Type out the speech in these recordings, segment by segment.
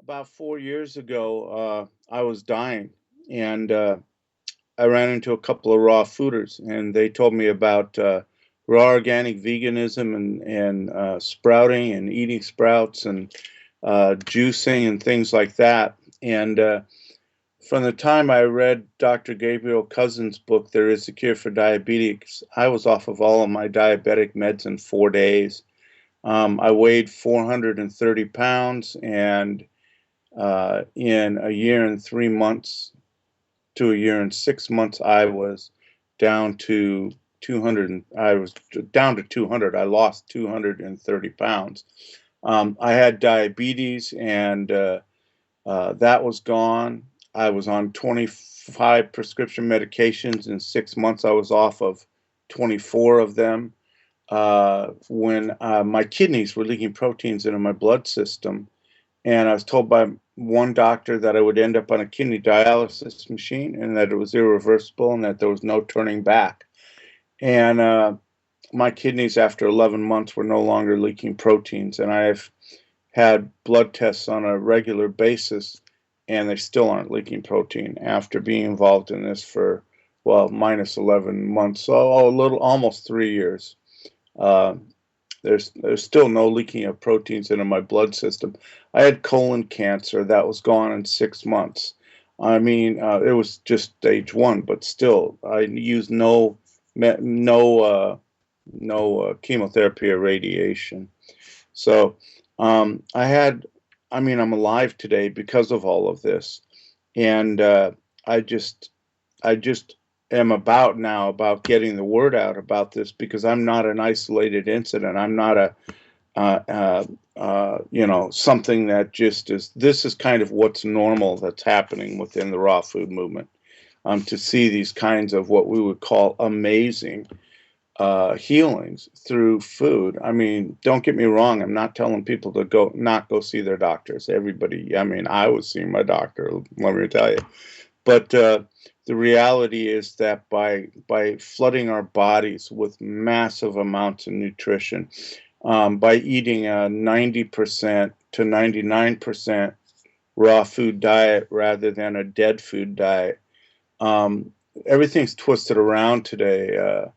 About 4 years ago, I was dying, and I ran into a couple of raw fooders, and they told me about raw organic veganism and sprouting and eating sprouts and juicing and things like that. And from the time I read Dr. Gabriel Cousens' book, There Is a Cure for Diabetes, I was off of all of my diabetic meds in 4 days. I weighed 430 pounds, and in a year and 3 months to a year and 6 months, I was down to 200. I was down to 200. I lost 230 pounds. I had diabetes, and that was gone. I was on 25 prescription medications. In 6 months, I was off of 24 of them. When my kidneys were leaking proteins into my blood system, and I was told by one doctor that I would end up on a kidney dialysis machine and that it was irreversible and that there was no turning back. And my kidneys, after 11 months, were no longer leaking proteins. And I've had blood tests on a regular basis, and they still aren't leaking protein after being involved in this for, well, minus 11 months, so a little, almost 3 years. Uh, there's still no leaking of proteins into my blood system. I had colon cancer that was gone in 6 months. I mean, it was just stage one, but still, I used no chemotherapy or radiation. So I had, I mean, I'm alive today because of all of this, and I just I just am about getting the word out about this because I'm not an isolated incident. I'm not a something that just is. This is kind of what's normal that's happening within the raw food movement. To see these kinds of what we would call amazing healings through food. I mean, don't get me wrong. I'm not telling people to not go see their doctors. Everybody. I mean, I was seeing my doctor. Let me tell you. But the reality is that by flooding our bodies with massive amounts of nutrition, by eating a 90% to 99% raw food diet rather than a dead food diet, um, everything's twisted around today.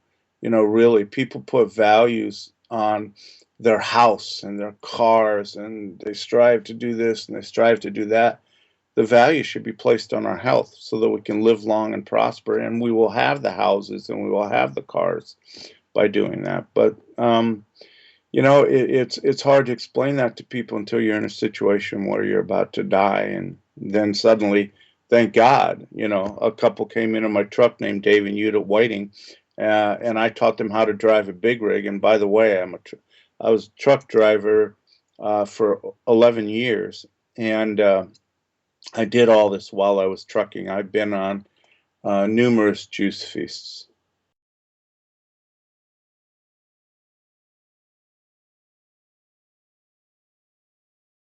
Really, people put values on their house and their cars, and they strive to do this and they strive to do that. The value should be placed on our health so that we can live long and prosper, and we will have the houses and we will have the cars by doing that. But it's hard to explain that to people until you're in a situation where you're about to die, and then suddenly, thank God, a couple came into my truck named Dave and Yuta Whiting, and I taught them how to drive a big rig. And by the way, I was a truck driver for 11 years, and I did all this while I was trucking. I've been on numerous juice feasts.